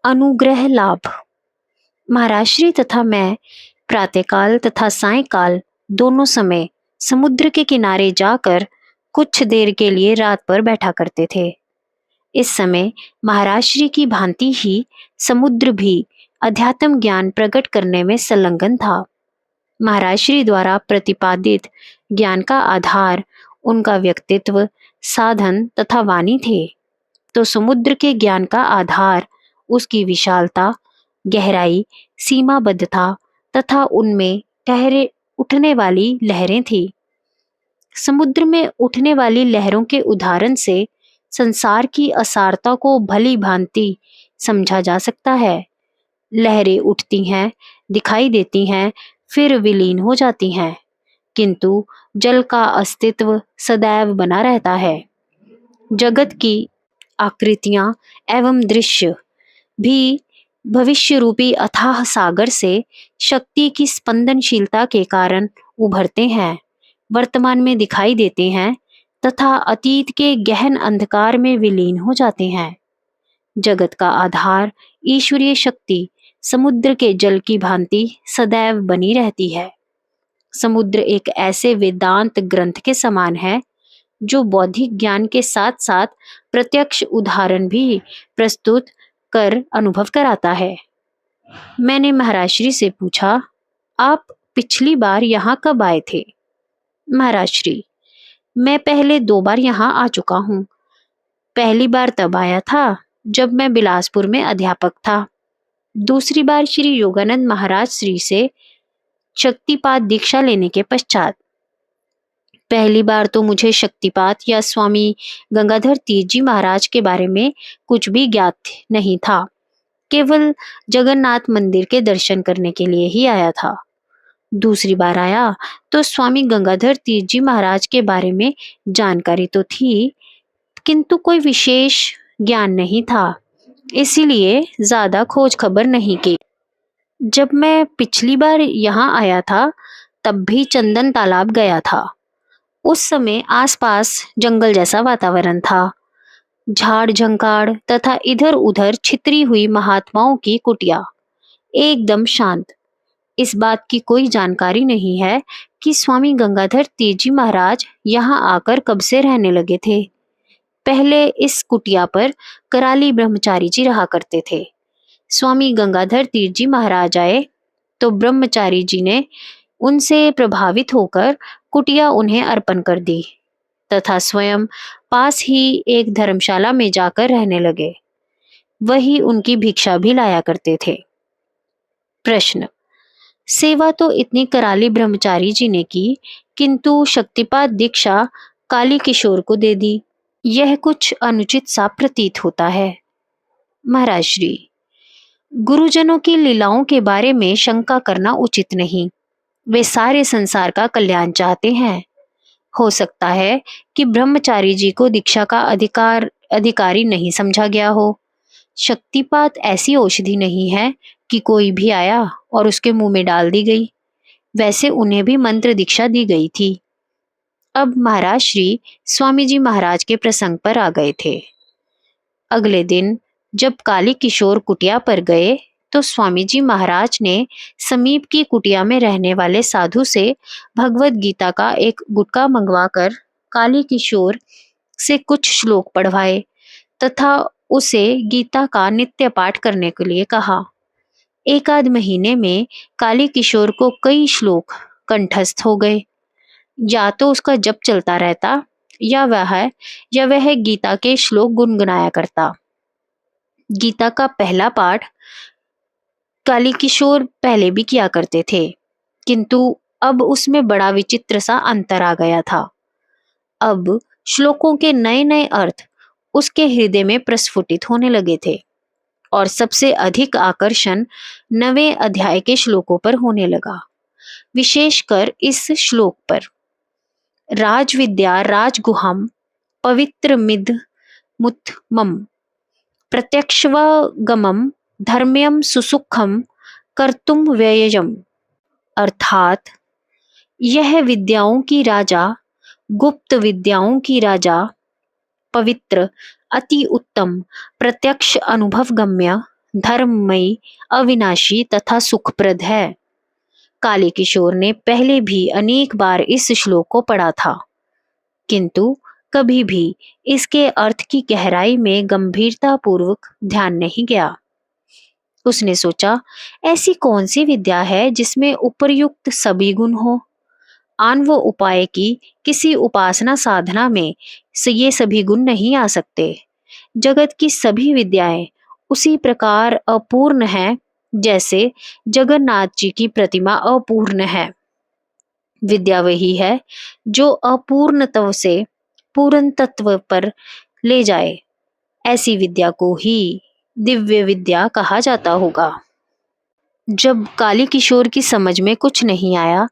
अनुग्रह लाभ। महाराज तथा मैं प्रातःकाल तथा सायंकाल दोनों समय समुद्र के किनारे जाकर कुछ देर के लिए रात पर बैठा करते थे। इस समय महाराज श्री की भांति ही समुद्र भी अध्यात्म ज्ञान प्रकट करने में संलग्न था। महाराज श्री द्वारा प्रतिपादित ज्ञान का आधार उनका व्यक्तित्व, साधन तथा वाणी थे, तो समुद्र के ज्ञान का आधार उसकी विशालता, गहराई, सीमाबद्धता तथा उनमें ठहरे उठने वाली लहरें थी। समुद्र में उठने वाली लहरों के उदाहरण से संसार की असारता को भली भांति समझा जा सकता है। लहरें उठती हैं, दिखाई देती हैं, फिर विलीन हो जाती हैं, किंतु जल का अस्तित्व सदैव बना रहता है। जगत की आकृतियां एवं दृश्य भी भविष्य रूपी अथाह सागर से शक्ति की स्पंदनशीलता के कारण उभरते हैं, वर्तमान में दिखाई देते हैं तथा अतीत के गहन अंधकार में विलीन हो जाते हैं। जगत का आधार ईश्वरीय शक्ति समुद्र के जल की भांति सदैव बनी रहती है। समुद्र एक ऐसे वेदांत ग्रंथ के समान है जो बौद्धिक ज्ञान के साथ साथ प्रत्यक्ष उदाहरण भी प्रस्तुत कर अनुभव कराता है। मैंने महाराज श्री से पूछा, आप पिछली बार यहाँ कब आए थे? महाराज श्री, मैं पहले 2 बार यहाँ आ चुका हूँ। पहली बार तब आया था जब मैं बिलासपुर में अध्यापक था। दूसरी बार श्री योगानंद महाराज श्री से शक्तिपात दीक्षा लेने के पश्चात। पहली बार तो मुझे शक्तिपात या स्वामी गंगाधर तीर्थ जी महाराज के बारे में कुछ भी ज्ञात नहीं था। केवल जगन्नाथ मंदिर के दर्शन करने के लिए ही आया था। दूसरी बार आया तो स्वामी गंगाधर तीर्थ जी महाराज के बारे में जानकारी तो थी, किंतु कोई विशेष ज्ञान नहीं था, इसीलिए ज्यादा खोज खबर नहीं की। जब मैं पिछली बार यहाँ आया था तब भी चंदन तालाब गया था। उस समय आसपास जंगल जैसा वातावरण था। झाड़ झंकाड़ तथा इधर उधर छितरी हुई महात्माओं की कुटिया, एकदम शांत। इस बात की कोई जानकारी नहीं है कि स्वामी गंगाधर तीर्थ जी महाराज यहाँ आकर कब से रहने लगे थे। पहले इस कुटिया पर कराली ब्रह्मचारी जी रहा करते थे। स्वामी गंगाधर तीर्थ जी महाराज आए तो ब्रह्मचारी जी ने उनसे प्रभावित होकर कुटिया उन्हें अर्पण कर दी तथा स्वयं पास ही एक धर्मशाला में जाकर रहने लगे। वही उनकी भिक्षा भी लाया करते थे। प्रश्न, सेवा तो इतनी कराली ब्रह्मचारी जी ने की, किंतु शक्तिपात दीक्षा काली किशोर को दे दी। यह कुछ अनुचित सा प्रतीत होता है। महाराज श्री, गुरुजनों की लीलाओं के बारे में शंका करना उचित नहीं। वे सारे संसार का कल्याण चाहते हैं। हो सकता है कि ब्रह्मचारी जी को दीक्षा का अधिकारी नहीं समझा गया हो। शक्तिपात ऐसी औषधि नहीं है कि कोई भी आया और उसके मुंह में डाल दी गई। वैसे उन्हें भी मंत्र दीक्षा दी गई थी। अब महाराज श्री स्वामी जी महाराज के प्रसंग पर आ गए थे। अगले दिन जब काली किशोर कुटिया पर गए तो स्वामी जी महाराज ने समीप की कुटिया में रहने वाले साधु से भगवत गीता का एक गुटका मंगवाकर काली किशोर से कुछ श्लोक पढ़वाए तथा उसे गीता का नित्य पाठ करने के लिए कहा। 1 आध महीने में काली किशोर को कई श्लोक कंठस्थ हो गए। या तो उसका जप चलता रहता या वह गीता के श्लोक गुनगुनाया करता। गीता का पहला पाठ काली किशोर पहले भी किया करते थे, किंतु अब उसमें बड़ा विचित्र सा अंतर आ गया था। अब श्लोकों के नए नए अर्थ उसके हृदय में प्रस्फुटित होने लगे थे और सबसे अधिक आकर्षण 9वें अध्याय के श्लोकों पर होने लगा, विशेषकर इस श्लोक पर। राजविद्या राजगुहम पवित्र मिद मुत्तमम प्रत्यक्षवगमम धर्म्यम सुसुखम कर्तुम व्ययजम। अर्थात यह विद्याओं की राजा, गुप्त विद्याओं की राजा, पवित्र, अति उत्तम, प्रत्यक्ष अनुभव गम्य धर्ममयी, अविनाशी तथा सुखप्रद है। काली किशोर ने पहले भी अनेक बार इस श्लोक को पढ़ा था, किंतु कभी भी इसके अर्थ की गहराई में गंभीरता पूर्वक ध्यान नहीं गया। उसने सोचा, ऐसी कौन सी विद्या है जिसमें उपर्युक्त सभी गुण हो। आणव उपाय की किसी उपासना साधना में ये सभी गुण नहीं आ सकते। जगत की सभी विद्याएं उसी प्रकार अपूर्ण हैं जैसे जगन्नाथ जी की प्रतिमा अपूर्ण है। विद्या वही है जो अपूर्णत्व से पूर्ण तत्व पर ले जाए। ऐसी विद्या को ही दिव्य विद्या कहा जाता होगा। जब काली किशोर की समझ में कुछ नहीं आया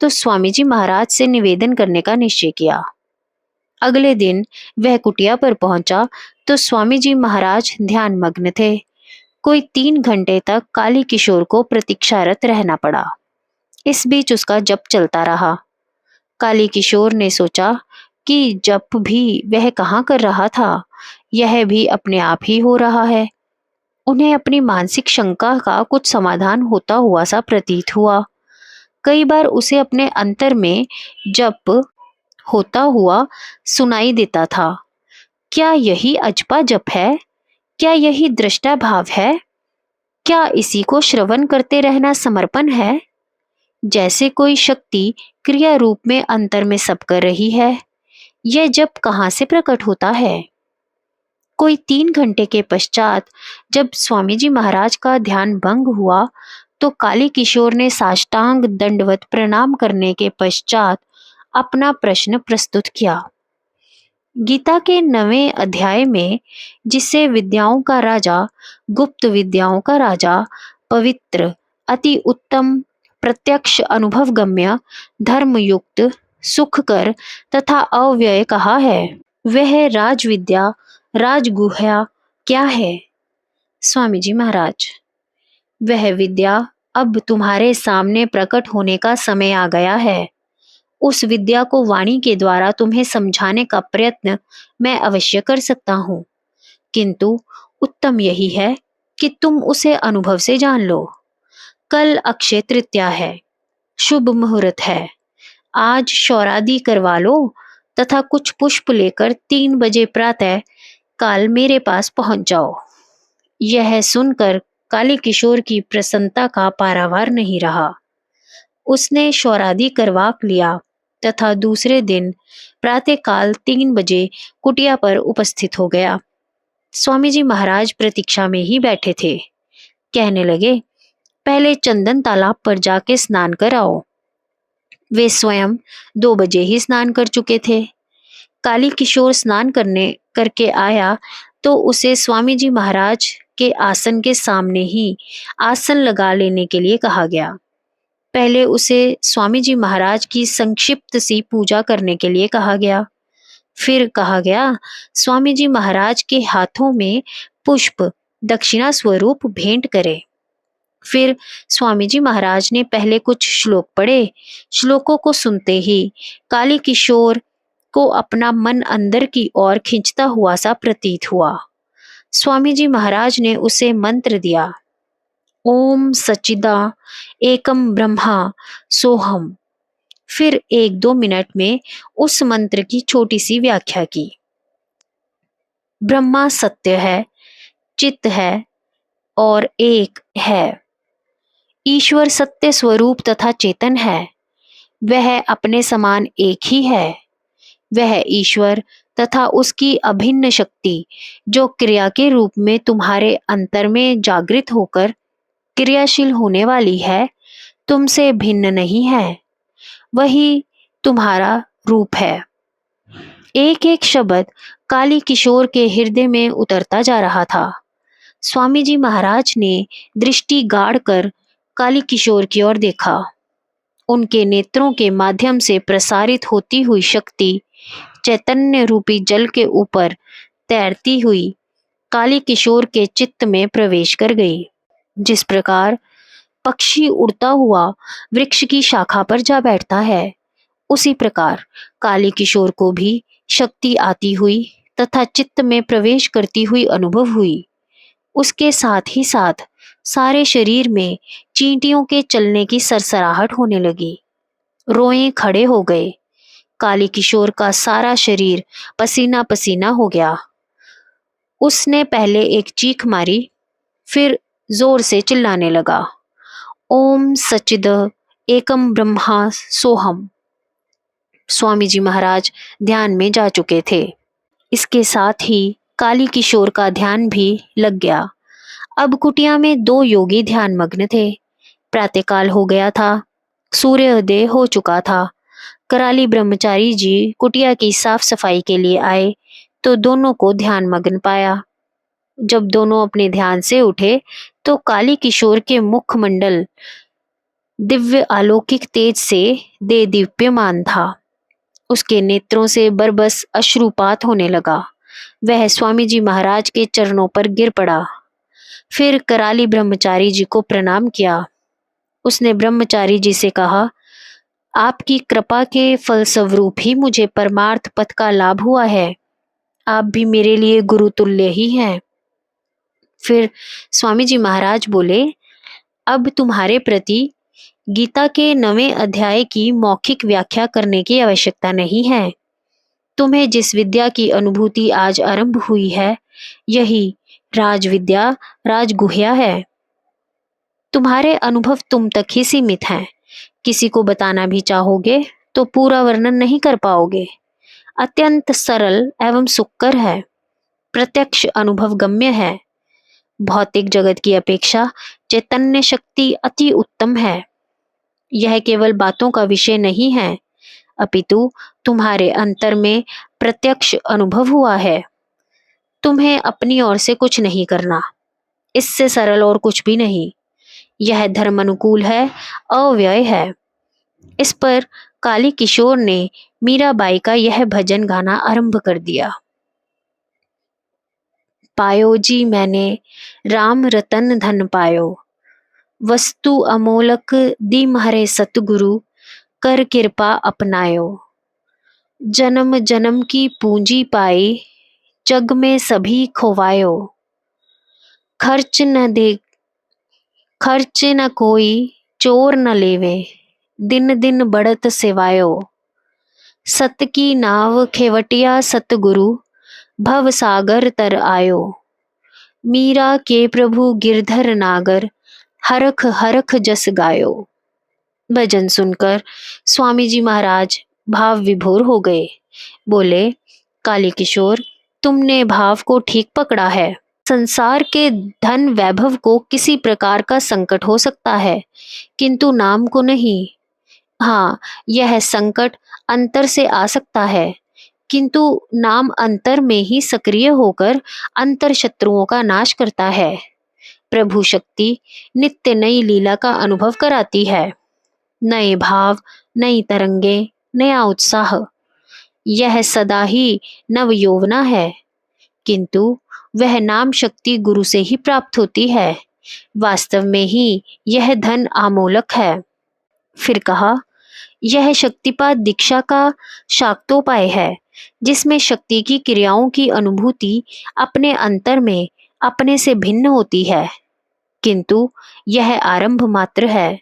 तो स्वामी जी महाराज से निवेदन करने का निश्चय किया। अगले दिन वह कुटिया पर पहुंचा तो स्वामी जी महाराज ध्यान मग्न थे। कोई 3 घंटे तक काली किशोर को प्रतीक्षारत रहना पड़ा। इस बीच उसका जप चलता रहा। काली किशोर ने सोचा कि जप भी वह कहाँ कर रहा था, यह भी अपने आप ही हो रहा है। उन्हें अपनी मानसिक शंका का कुछ समाधान होता हुआ सा प्रतीत हुआ। कई बार उसे अपने अंतर में जप होता हुआ सुनाई देता था। क्या यही अजपा जप है? क्या यही दृष्टा भाव है? क्या इसी को श्रवण करते रहना समर्पण है? जैसे कोई शक्ति क्रिया रूप में अंतर में सब कर रही है। यह जप कहाँ से प्रकट होता है? कोई 3 घंटे के पश्चात जब स्वामी जी महाराज का ध्यान भंग हुआ तो काली किशोर ने साष्टांग दंडवत प्रणाम करने के पश्चात अपना प्रश्न प्रस्तुत किया। गीता के 9वें अध्याय में जिसे विद्याओं का राजा, गुप्त विद्याओं का राजा, पवित्र, अति उत्तम, प्रत्यक्ष अनुभव गम्य, धर्मयुक्त, सुखकर तथा अव्यय कहा है, वह राजविद्या, राजगुह्या क्या है? स्वामी जी महाराज, वह विद्या अब तुम्हारे सामने प्रकट होने का समय आ गया है। उस विद्या को वाणी के द्वारा तुम्हें समझाने का प्रयत्न मैं अवश्य कर सकता हूँ, किंतु उत्तम यही है कि तुम उसे अनुभव से जान लो। कल अक्षय तृतीया है, शुभ मुहूर्त है। आज शौरादि करवा लो तथा कुछ पुष्प लेकर 3 बजे प्रातः काल मेरे पास पहुंच जाओ। यह सुनकर काली किशोर की प्रसन्नता का पारावार नहीं रहा। उसने शौरादि करवा लिया तथा दूसरे दिन प्रातःकाल 3 बजे कुटिया पर उपस्थित हो गया। स्वामी जी महाराज प्रतीक्षा में ही बैठे थे। कहने लगे, पहले चंदन तालाब पर जाके स्नान कर आओ। वे स्वयं 2 बजे ही स्नान कर चुके थे। काली किशोर स्नान करके आया तो उसे स्वामी जी महाराज के आसन के सामने ही आसन लगा लेने के लिए कहा गया। पहले उसे स्वामी जी महाराज की संक्षिप्त सी पूजा करने के लिए कहा गया। फिर कहा गया स्वामी जी महाराज के हाथों में पुष्प दक्षिणा स्वरूप भेंट करे। फिर स्वामी जी महाराज ने पहले कुछ श्लोक पढ़े। श्लोकों को सुनते ही काली किशोर को अपना मन अंदर की ओर खींचता हुआ सा प्रतीत हुआ। स्वामी जी महाराज ने उसे मंत्र दिया, ओम सच्चिदा एकम ब्रह्मा सोहम। फिर 1-2 मिनट में उस मंत्र की छोटी सी व्याख्या की। ब्रह्मा सत्य है, चित्त है और एक है। ईश्वर सत्य स्वरूप तथा चेतन है। वह अपने समान एक ही है। वह ईश्वर तथा उसकी अभिन्न शक्ति जो क्रिया के रूप में तुम्हारे अंतर में जागृत होकर क्रियाशील होने वाली है, तुमसे भिन्न नहीं है। वही तुम्हारा रूप है। एक एक शब्द काली किशोर के हृदय में उतरता जा रहा था। स्वामी जी महाराज ने दृष्टि गाड़ कर काली किशोर की ओर देखा। उनके नेत्रों के माध्यम से प्रसारित होती हुई शक्ति चैतन्य रूपी जल के ऊपर तैरती हुई काली किशोर के चित्त में प्रवेश कर गई। जिस प्रकार पक्षी उड़ता हुआ वृक्ष की शाखा पर जा बैठता है, उसी प्रकार काली किशोर को भी शक्ति आती हुई तथा चित्त में प्रवेश करती हुई अनुभव हुई। उसके साथ ही साथ सारे शरीर में चींटियों के चलने की सरसराहट होने लगी। रोए खड़े हो गए। काली किशोर का सारा शरीर पसीना पसीना हो गया। उसने पहले एक चीख मारी, फिर जोर से चिल्लाने लगा, ओम सच्चिद एकम ब्रह्मा सोहम। स्वामी जी महाराज ध्यान में जा चुके थे। इसके साथ ही काली किशोर का ध्यान भी लग गया। अब कुटिया में दो योगी ध्यान मग्न थे। प्रातःकाल हो गया था, सूर्योदय हो चुका था। कराली ब्रह्मचारी जी कुटिया की साफ सफाई के लिए आए तो दोनों को ध्यान मग्न पाया। जब दोनों अपने ध्यान से उठे तो काली किशोर के मुखमंडल दिव्य अलौकिक तेज से दे दीप्यमान था। उसके नेत्रों से बरबस अश्रुपात होने लगा। वह स्वामी जी महाराज के चरणों पर गिर पड़ा। फिर कराली ब्रह्मचारी जी को प्रणाम किया। उसने ब्रह्मचारी जी से कहा, आपकी कृपा के फलस्वरूप ही मुझे परमार्थ पथ का लाभ हुआ है। आप भी मेरे लिए गुरु तुल्य ही हैं। फिर स्वामी जी महाराज बोले, अब तुम्हारे प्रति गीता के 9वें अध्याय की मौखिक व्याख्या करने की आवश्यकता नहीं है। तुम्हें जिस विद्या की अनुभूति आज आरंभ हुई है, यही राजविद्या राजगुह्या है। तुम्हारे अनुभव तुम तक ही सीमित हैं। किसी को बताना भी चाहोगे तो पूरा वर्णन नहीं कर पाओगे। अत्यंत सरल एवं सुक्कर है, प्रत्यक्ष अनुभव गम्य है। भौतिक जगत की अपेक्षा चैतन्य शक्ति अति उत्तम है। यह केवल बातों का विषय नहीं है, अपितु तुम्हारे अंतर में प्रत्यक्ष अनुभव हुआ है। तुम्हें अपनी ओर से कुछ नहीं करना, इससे सरल और कुछ भी नहीं। यह धर्म अनुकूल है, अव्यय है। इस पर काली किशोर ने मीराबाई का यह भजन गाना आरंभ कर दिया। पायो जी मैंने राम रतन धन पायो, वस्तु अमोलक दी म्हारे सतगुरु, कर कृपा अपनायो। जन्म जन्म की पूंजी पाई, जग में सभी खोवायो। खर्च न दे खर्च न कोई, चोर न लेवे, दिन दिन बढ़त सेवायो। सत की नाव खेवटिया सतगुरु, भव सागर तर आयो। मीरा के प्रभु गिरधर नागर, हरख हरख जस गायो। भजन सुनकर स्वामी जी महाराज भाव विभोर हो गए। बोले, काली किशोर, तुमने भाव को ठीक पकड़ा है। संसार के धन वैभव को किसी प्रकार का संकट हो सकता है, किंतु नाम को नहीं। हाँ, यह संकट अंतर से आ सकता है, किंतु नाम अंतर में ही सक्रिय होकर अंतर शत्रुओं का नाश करता है। प्रभु शक्ति नित्य नई लीला का अनुभव कराती है। नए भाव, नई तरंगे, नया उत्साह, यह सदा ही नव यौवना है। किंतु वह नाम शक्ति गुरु से ही प्राप्त होती है। वास्तव में ही यह धन आमोलक है। फिर कहा, यह शक्तिपात दीक्षा का शाक्तोपाय है, जिसमें शक्ति की क्रियाओं की अनुभूति अपने अंतर में अपने से भिन्न होती है, किंतु यह आरंभ मात्र है।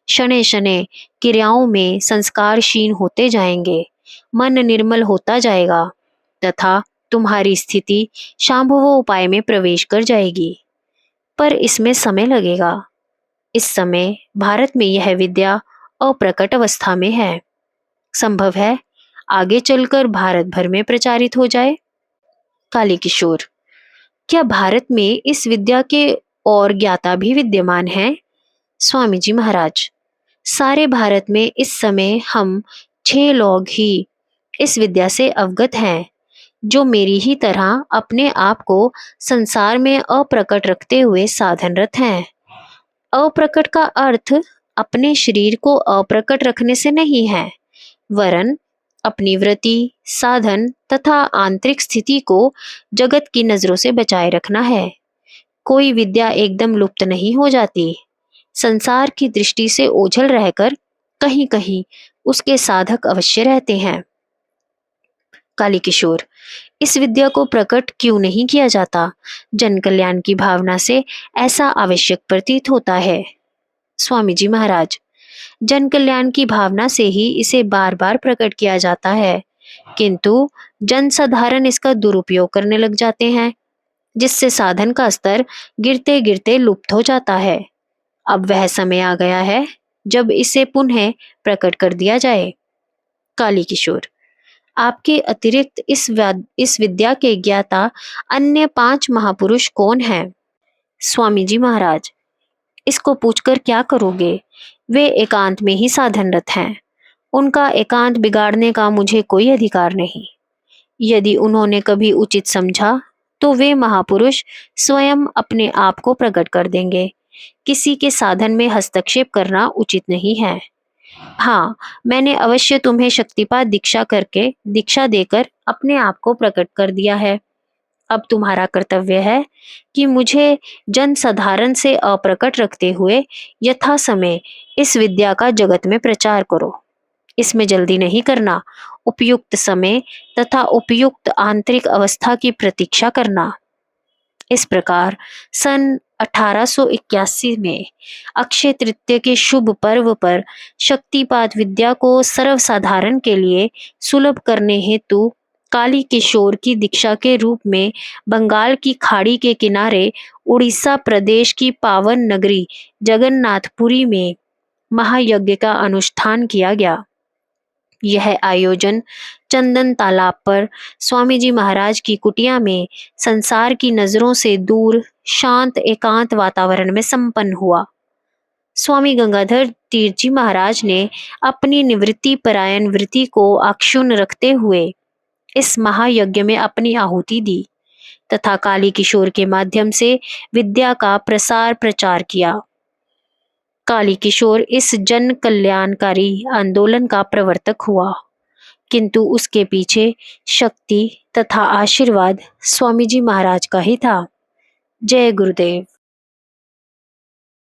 शनै शनै क्रियाओं में संस्कार क्षीण होते जाएंगे, मन निर्मल होता जाएगा तथा तुम्हारी स्थिति शांभवोपाय में प्रवेश कर जाएगी। पर इसमें समय लगेगा। इस समय भारत में यह विद्या अप्रकट अवस्था में है। संभव है आगे चलकर भारत भर में प्रचारित हो जाए। काली किशोर, क्या भारत में इस विद्या के और ज्ञाता भी विद्यमान हैं? स्वामी जी महाराज, सारे भारत में इस समय हम 6 लोग ही इस विद्या से अवगत हैं, जो मेरी ही तरह अपने आप को संसार में अप्रकट रखते हुए साधनरत हैं। अप्रकट का अर्थ अपने शरीर को अप्रकट रखने से नहीं है, वरन अपनी वृत्ति, साधन तथा आंतरिक स्थिति को जगत की नजरों से बचाए रखना है। कोई विद्या एकदम लुप्त नहीं हो जाती। संसार की दृष्टि से ओझल रहकर कहीं कहीं उसके साधक अवश्य रहते हैं। काली किशोर, इस विद्या को प्रकट क्यों नहीं किया जाता? जन कल्याण की भावना से ऐसा आवश्यक प्रतीत होता है। स्वामी जी महाराज, जन कल्याण की भावना से ही इसे बार बार प्रकट किया जाता है, किंतु जन साधारण इसका दुरुपयोग करने लग जाते हैं, जिससे साधन का स्तर गिरते गिरते लुप्त हो जाता है। अब वह समय आ गया है जब इसे पुनः प्रकट कर दिया जाए। काली किशोर, आपके अतिरिक्त इस विद्या के ज्ञाता अन्य 5 महापुरुष कौन हैं? स्वामी जी महाराज, इसको पूछकर क्या करोगे? वे एकांत में ही साधनरत हैं। उनका एकांत बिगाड़ने का मुझे कोई अधिकार नहीं। यदि उन्होंने कभी उचित समझा तो वे महापुरुष स्वयं अपने आप को प्रकट कर देंगे। किसी के साधन में हस्तक्षेप करना उचित नहीं है। हाँ, मैंने अवश्य तुम्हें शक्तिपात दीक्षा देकर अपने आप को प्रकट कर दिया है। अब तुम्हारा कर्तव्य है कि मुझे जन साधारण से अप्रकट रखते हुए यथा समय इस विद्या का जगत में प्रचार करो। इसमें जल्दी नहीं करना, उपयुक्त समय तथा उपयुक्त आंतरिक अवस्था की प्रतीक्षा करना। इस प्रकार सन 1881 में अक्षय तृतीया के शुभ पर्व पर शक्तिपात विद्या को सर्वसाधारण के लिए सुलभ करने हेतु काली किशोर की दीक्षा के रूप में बंगाल की खाड़ी के किनारे उड़ीसा प्रदेश की पावन नगरी जगन्नाथपुरी में महायज्ञ का अनुष्ठान किया गया। यह आयोजन चंदन तालाब पर स्वामी जी महाराज की कुटिया में संसार की नजरों से दूर शांत एकांत वातावरण में संपन्न हुआ। स्वामी गंगाधर तीर्थ जी महाराज ने अपनी निवृत्ति परायण वृत्ति को अक्षुण्ण रखते हुए इस महायज्ञ में अपनी आहुति दी तथा काली किशोर के माध्यम से विद्या का प्रसार प्रचार किया। काली किशोर इस जन कल्याणकारी आंदोलन का प्रवर्तक हुआ, किंतु उसके पीछे शक्ति तथा आशीर्वाद स्वामी जी महाराज का ही था। जय गुरुदेव।